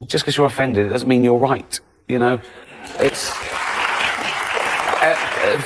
Just because you're offended, it doesn't mean you're right. You know, it's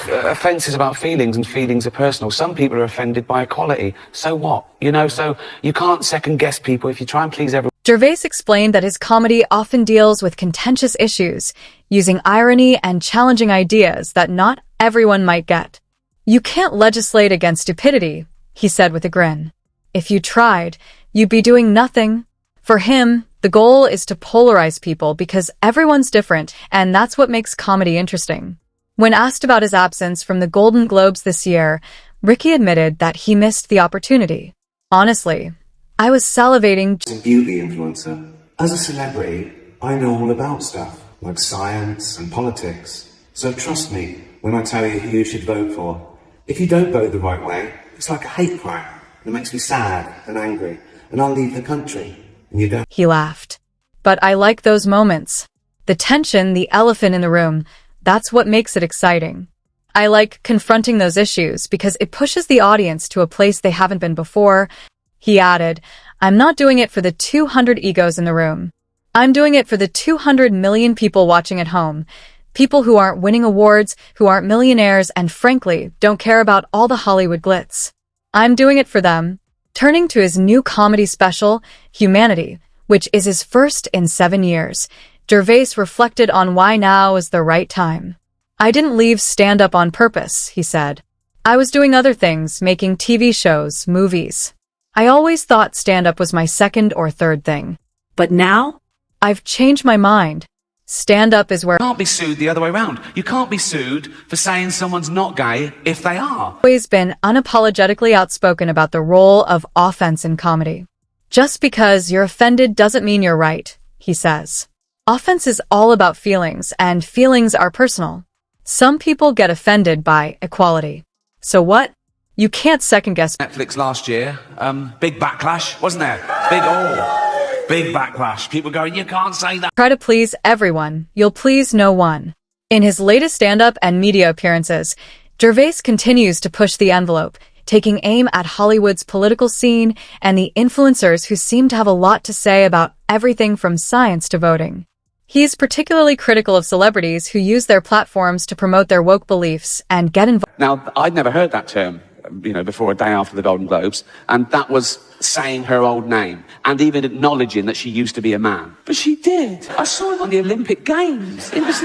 offence is about feelings, and feelings are personal. Some people are offended by equality. So what? You know, so you can't second guess people if you try and please everyone. Gervais explained that his comedy often deals with contentious issues, using irony and challenging ideas that not everyone might get. You can't legislate against stupidity, he said with a grin. If you tried, you'd be doing nothing. For him, the goal is to polarize people because everyone's different, and that's what makes comedy interesting. When asked about his absence from the Golden Globes this year, Ricky admitted that he missed the opportunity. Honestly, I was salivating. As a beauty influencer, as a celebrity, I know all about stuff like science and politics. So trust me when I tell you who you should vote for. If you don't vote the right way, it's like a hate crime. It makes me sad and angry, and I'll leave the country. And you don't. He laughed. But I like those moments. The tension, the elephant in the room, that's what makes it exciting. I like confronting those issues because it pushes the audience to a place they haven't been before. He added, I'm not doing it for the 200 egos in the room. I'm doing it for the 200 million people watching at home. People who aren't winning awards, who aren't millionaires, and frankly, don't care about all the Hollywood glitz. I'm doing it for them. Turning to his new comedy special, Humanity, which is his first in 7 years, Gervais reflected on why now is the right time. I didn't leave stand-up on purpose, he said. I was doing other things, making TV shows, movies. I always thought stand-up was my second or third thing. But now, I've changed my mind. Stand-up is where— You can't be sued the other way around. You can't be sued for saying someone's not gay if they are. Always been unapologetically outspoken about the role of offense in comedy. Just because you're offended doesn't mean you're right, he says. Offense is all about feelings, and feelings are personal. Some people get offended by equality. So what? You can't second-guess. Netflix last year, big backlash, wasn't there? Big backlash. People going, you can't say that. Try to please everyone, you'll please no one. In his latest stand-up and media appearances, Gervais continues to push the envelope, taking aim at Hollywood's political scene and the influencers who seem to have a lot to say about everything from science to voting. He's particularly critical of celebrities who use their platforms to promote their woke beliefs and get involved. Now, I'd never heard that term, before a day after the Golden Globes, and that was saying her old name and even acknowledging that she used to be a man. But she did. I saw it on the Olympic Games. It was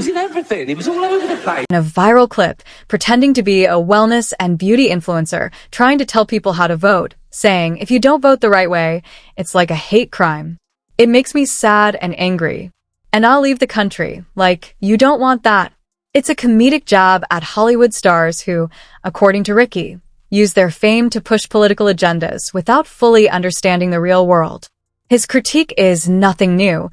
in everything. It was all over the place. In a viral clip, pretending to be a wellness and beauty influencer, trying to tell people how to vote, saying, if you don't vote the right way, it's like a hate crime. It makes me sad and angry. And I'll leave the country. Like, you don't want that. It's a comedic jab at Hollywood stars who, according to Ricky, use their fame to push political agendas without fully understanding the real world. His critique is nothing new.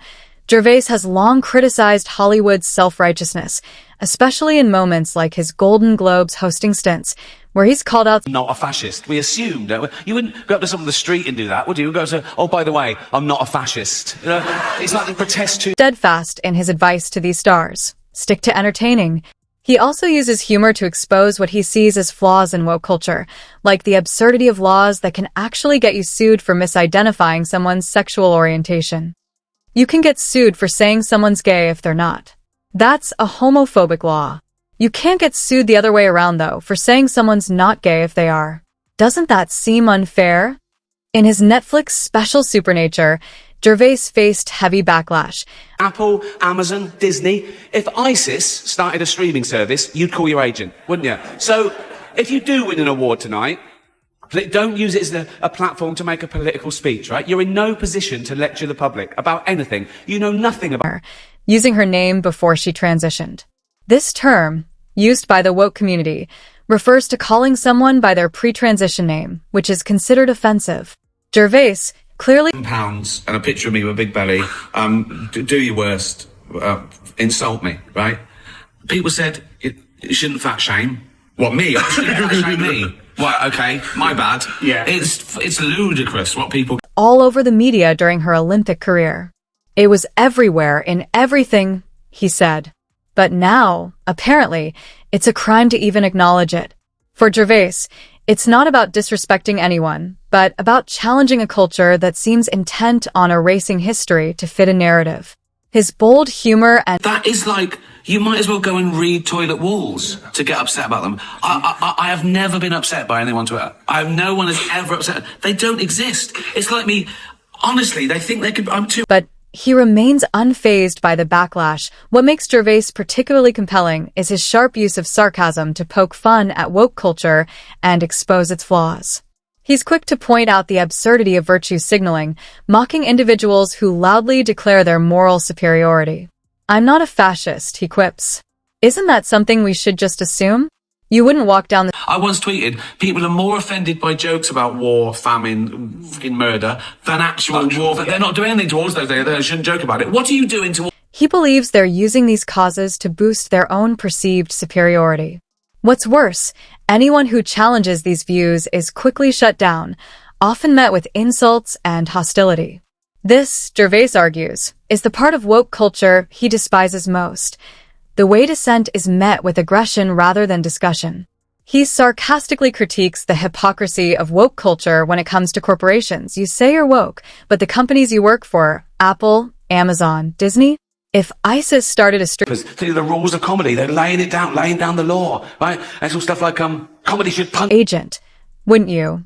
Gervais has long criticized Hollywood's self-righteousness, especially in moments like his Golden Globes hosting stints, where he's called out— Not a fascist. We assumed. You wouldn't go up to someone on the street and do that, would you? Go say, oh, by the way, I'm not a fascist. It's like they protest too— Steadfast in his advice to these stars. Stick to entertaining. He also uses humor to expose what he sees as flaws in woke culture, like the absurdity of laws that can actually get you sued for misidentifying someone's sexual orientation. You can get sued for saying someone's gay if they're not. That's a homophobic law. You can't get sued the other way around, though, for saying someone's not gay if they are. Doesn't that seem unfair? In his Netflix special Supernature, Gervais faced heavy backlash. Apple, Amazon, Disney. If ISIS started a streaming service, you'd call your agent, wouldn't you? So, if you do win an award tonight, don't use it as a platform to make a political speech, right? You're in no position to lecture the public about anything. You know nothing about her, using her name before she transitioned. This term, used by the woke community, refers to calling someone by their pre-transition name, which is considered offensive. Gervais clearly— pounds and a picture of me with a big belly, do your worst, insult me, right? People said, you shouldn't fat shame. What, me? I shouldn't fat shame me. Well, okay, my bad. Yeah. It's ludicrous what people— all over the media during her Olympic career. It was everywhere, in everything, he said. But now, apparently, it's a crime to even acknowledge it. For Gervais, It's not about disrespecting anyone, but about challenging a culture that seems intent on erasing history to fit a narrative. His bold humor and That is like, you might as well go and read Toilet Walls to get upset about them. I have never been upset by anyone on Twitter. No one has ever upset. They don't exist. It's like me, honestly, they think they could, but he remains unfazed by the backlash. What makes Gervais particularly compelling is his sharp use of sarcasm to poke fun at woke culture and expose its flaws. He's quick to point out the absurdity of virtue signaling, mocking individuals who loudly declare their moral superiority. "I'm not a fascist," he quips. "Isn't that something we should just assume? You wouldn't walk down the..." I once tweeted, people are more offended by jokes about war, famine, fucking murder, than actual war. They're not doing anything towards those. They shouldn't joke about it. What are you doing towards... He believes they're using these causes to boost their own perceived superiority. What's worse, anyone who challenges these views is quickly shut down, often met with insults and hostility. This, Gervais argues, is the part of woke culture he despises most. The way dissent is met with aggression rather than discussion. He sarcastically critiques the hypocrisy of woke culture when it comes to corporations. You say you're woke, but the companies you work for, Apple, Amazon, Disney, if ISIS started a stream... The rules of comedy, they're laying down the law, right? And so stuff like, comedy should punch... Agent, wouldn't you?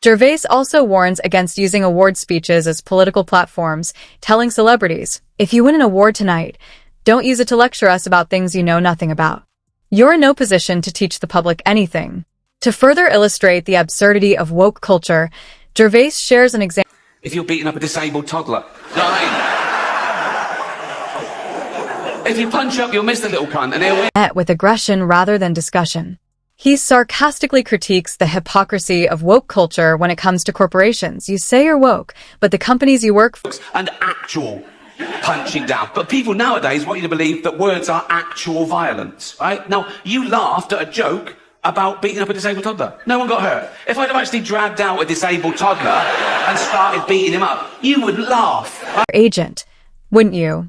Gervais also warns against using award speeches as political platforms, telling celebrities, "If you win an award tonight, don't use it to lecture us about things you know nothing about. You're in no position to teach the public anything." To further illustrate the absurdity of woke culture, Gervais shares an example. If you're beating up a disabled toddler, you know what I mean? If you punch up, you'll miss the little cunt, and he'll win. Met with aggression rather than discussion. He sarcastically critiques the hypocrisy of woke culture when it comes to corporations. You say you're woke, but the companies you work for... And actual punching down. But people nowadays want you to believe that words are actual violence, right? Now, you laughed at a joke about beating up a disabled toddler. No one got hurt. If I'd have actually dragged out a disabled toddler and started beating him up, you would laugh. Right? Agent, wouldn't you?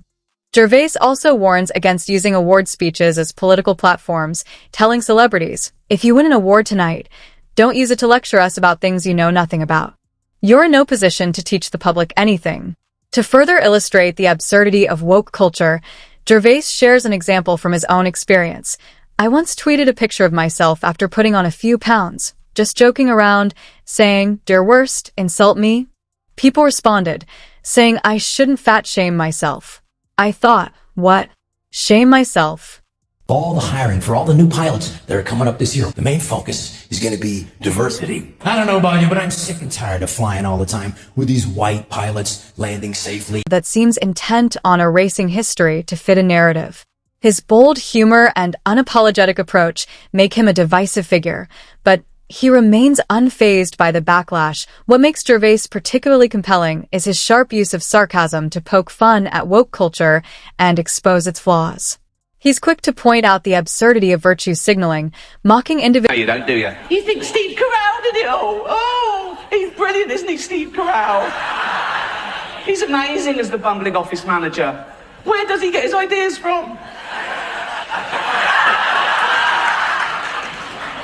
Gervais also warns against using award speeches as political platforms, telling celebrities, "If you win an award tonight, don't use it to lecture us about things you know nothing about. You're in no position to teach the public anything." To further illustrate the absurdity of woke culture, Gervais shares an example from his own experience. "I once tweeted a picture of myself after putting on a few pounds, just joking around, saying, 'Dear worst, insult me.' People responded, saying I shouldn't fat shame myself. I thought, what? Shame myself?" All the hiring for all the new pilots that are coming up this year, the main focus is going to be diversity. I don't know about you, but I'm sick and tired of flying all the time with these white pilots landing safely. That seems intent on erasing history to fit a narrative. His bold humor and unapologetic approach make him a divisive figure, but he remains unfazed by the backlash. What makes Gervais particularly compelling is his sharp use of sarcasm to poke fun at woke culture and expose its flaws. He's quick to point out the absurdity of virtue signaling, mocking individuals. No, you don't, do you? You think Steve Carell did it all? Oh, he's brilliant, isn't he, Steve Carell? He's amazing as the bumbling office manager. Where does he get his ideas from?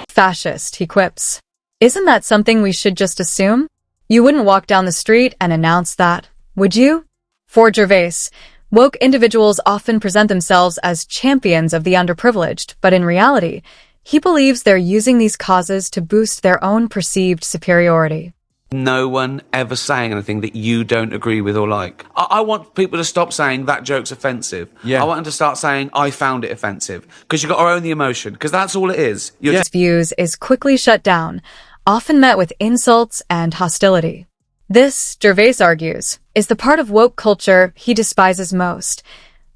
Fascist, he quips. "Isn't that something we should just assume? You wouldn't walk down the street and announce that, would you?" For Gervais, woke individuals often present themselves as champions of the underprivileged, but in reality, he believes they're using these causes to boost their own perceived superiority. No one ever saying anything that you don't agree with or like. I want people to stop saying that joke's offensive. Yeah. I want them to start saying, I found it offensive. Because you've got to own the emotion. Because that's all it is. His views is quickly shut down, often met with insults and hostility. This, Gervais argues, is the part of woke culture he despises most.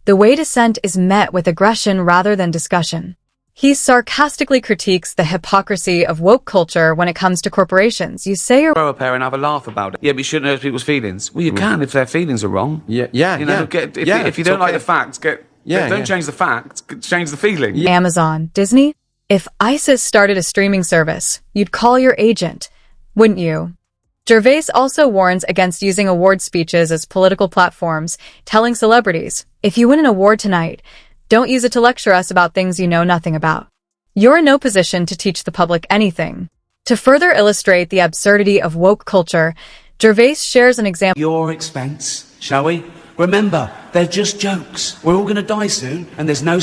The way dissent is met with aggression rather than discussion. He sarcastically critiques the hypocrisy of woke culture when it comes to corporations. You say you're... Throw a pair and have a laugh about it. Yeah, but you shouldn't hurt people's feelings. Well, you can if their feelings are wrong. Yeah. You know, if you don't like the facts, don't change the facts, change the feeling. Amazon, Disney? If ISIS started a streaming service, you'd call your agent, wouldn't you? Gervais also warns against using award speeches as political platforms, telling celebrities, "If you win an award tonight, don't use it to lecture us about things you know nothing about. You're in no position to teach the public anything." To further illustrate the absurdity of woke culture, Gervais shares an example. Your expense, shall we? Remember, they're just jokes. We're all going to die soon, and there's no